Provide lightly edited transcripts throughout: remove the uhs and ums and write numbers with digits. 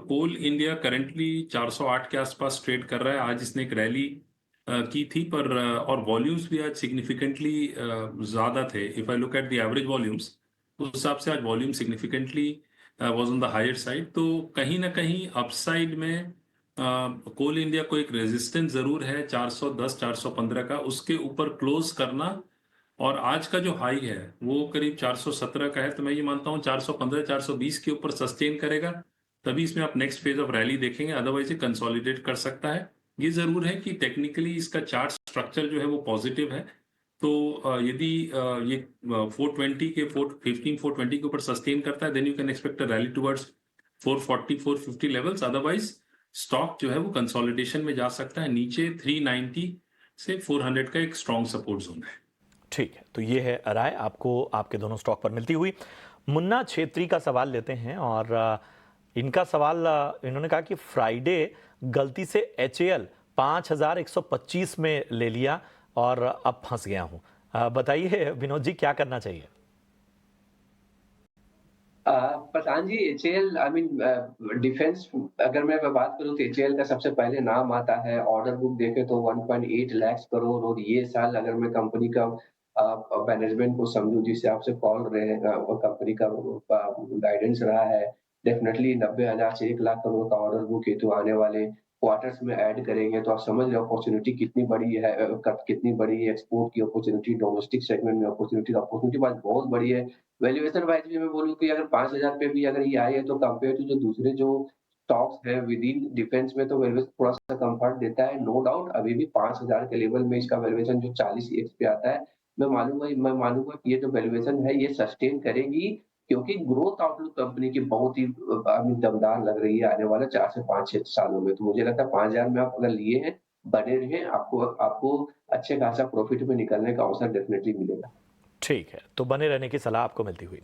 कोल India currently 408 के आसपास trade कर रहा है। आज इसने एक रैली की थी पर और वॉल्यूम्स भी आज सिग्निफिकेंटली ज़्यादा थे। If I look at the average volumes, उस हिसाब से आज volume significantly was on the higher side. तो कहीं ना कहीं अपसाइड में कोल इंडिया को एक रेजिस्टेंस जरूर है 410 415 का, उसके ऊपर क्लोज करना। और आज का जो हाई है वो करीब 417 का है, तो मैं ये मानता हूँ 415 420 के ऊपर सस्टेन करेगा, तभी इसमें आप नेक्स्ट फेज ऑफ रैली देखेंगे। अदरवाइज ये कंसोलिडेट कर सकता है। ये जरूर है कि टेक्निकली इसका चार्ट स्ट्रक्चर जो है वो पॉजिटिव है। तो यदि ये 420 के 415 420 के ऊपर सस्टेन करता है, then you can expect a rally towards 440 450 levels. Otherwise stock जो है वो कंसोलिडेशन में जा सकता है। नीचे 390 से 400 का एक स्ट्रॉन्ग सपोर्ट जोन है। ठीक है, तो ये है राय आपको आपके दोनों स्टॉक पर मिलती हुई। मुन्ना छेत्री का सवाल लेते हैं और इनका सवाल, इन्होंने कहा कि फ्राइडे गलती से HAL 5125 में ले लिया और अब फंस गया हूं। बताइए विनोद जी, क्या करना चाहिए? प्रधान जी, HAL आई मीन डिफेंस, अगर मैं बात करूं तो HAL का सबसे पहले नाम आता है। ऑर्डर बुक देखे तो 1.8 लाख करोड़, और ये साल अगर मैं कंपनी का मैनेजमेंट को समझूं, जिस हिसाब से कॉल रहे कंपनी का गाइडेंस रहा है, डेफिनेटली 90,000 से 1 लाख करोड़ का ऑर्डर बुक है। तो आने वाले क्वार्टर्स में ऐड करेंगे तो आप समझ रहे हो अपॉर्चुनिटी कितनी बड़ी है, कितनी बड़ी है। एक्सपोर्ट की अपॉर्चुनिटी, डोमेस्टिक सेगमेंट में अपॉर्चुनिटी बहुत बड़ी है। वैल्यूएशन वाइज भी मैं बोलूँ कि अगर 5,000 पे भी अगर ये आई है, तो कंपेयर टू जो दूसरे जो स्टॉक्स है विद इन डिफेंस में, तो वैल्यूएशन थोड़ा-सा कम्फर्ट देता है। नो डाउट अभी भी 5,000 के लेवल में इसका वैल्यूएशन जो 40x पे आता है, मैं मानूँगा कि ये जो वैल्यूएशन है ये सस्टेन करेगी, क्योंकि ग्रोथ आउटलुक कंपनी की बहुत ही दमदार लग रही है आने वाले 4 से 5-6 सालों में। तो मुझे लगता है 5,000 में आप अगर लिए हैं, बने रहें, आपको आपको अच्छे खासा प्रॉफिट में निकलने का अवसर डेफिनिटली मिलेगा। ठीक है, तो बने रहने की सलाह आपको मिलती हुई।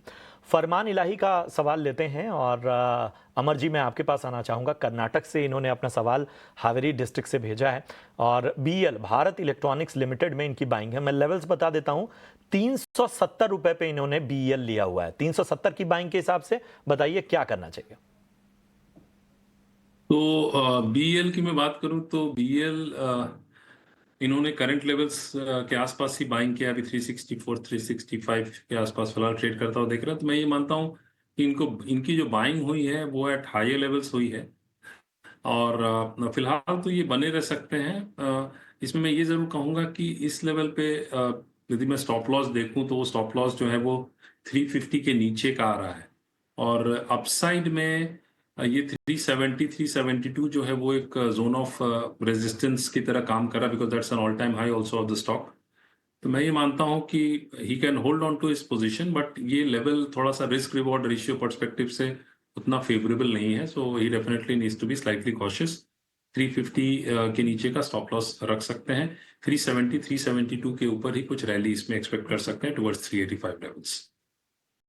फरमान इलाही का सवाल लेते हैं और अमर जी, मैं आपके पास आना चाहूँगा। कर्नाटक से इन्होंने अपना सवाल हावेरी डिस्ट्रिक्ट से भेजा है और BEL भारत इलेक्ट्रॉनिक्स लिमिटेड में इनकी बाइंग है। मैं लेवल्स बता देता हूँ। 370 रुपए पे इन्होंने BEL लिया हुआ है। 370 की बाइंग के हिसाब से बताइए क्या करना चाहिए? तो BEL की मैं बात करूं तो BEL इन्होंने करंट लेवल्स के आसपास ही बाइंग किया। अभी 364 365 के आसपास फिलहाल ट्रेड करता हुआ देख रहा, तो मैं ये मानता हूँ कि इनकी जो बाइंग हुई है वो एट हायर लेवल्स हुई है। और फिलहाल तो ये बने रह सकते हैं। इसमें मैं ये जरूर कहूंगा कि इस लेवल पे यदि मैं स्टॉप लॉस देखूं तो वो स्टॉप लॉस जो है वो 350 के नीचे का आ रहा है। और अपसाइड में ये 370 372 जो है वो एक जोन ऑफ रेजिस्टेंस की तरह काम कर रहा है, because that's an all time high also of the stock. तो मैं ये मानता हूं कि he can hold on to his position, but ये लेवल थोड़ा सा रिस्क रिवॉर्ड रेशियो पर्सपेक्टिव से उतना फेवरेबल नहीं है। So he definitely needs to be slightly cautious. 350 के नीचे का स्टॉप लॉस रख सकते हैं। 370 372 के ऊपर ही कुछ रैली इसमें एक्सपेक्ट कर सकते हैं टुवर्ड्स 385 लेवल्स।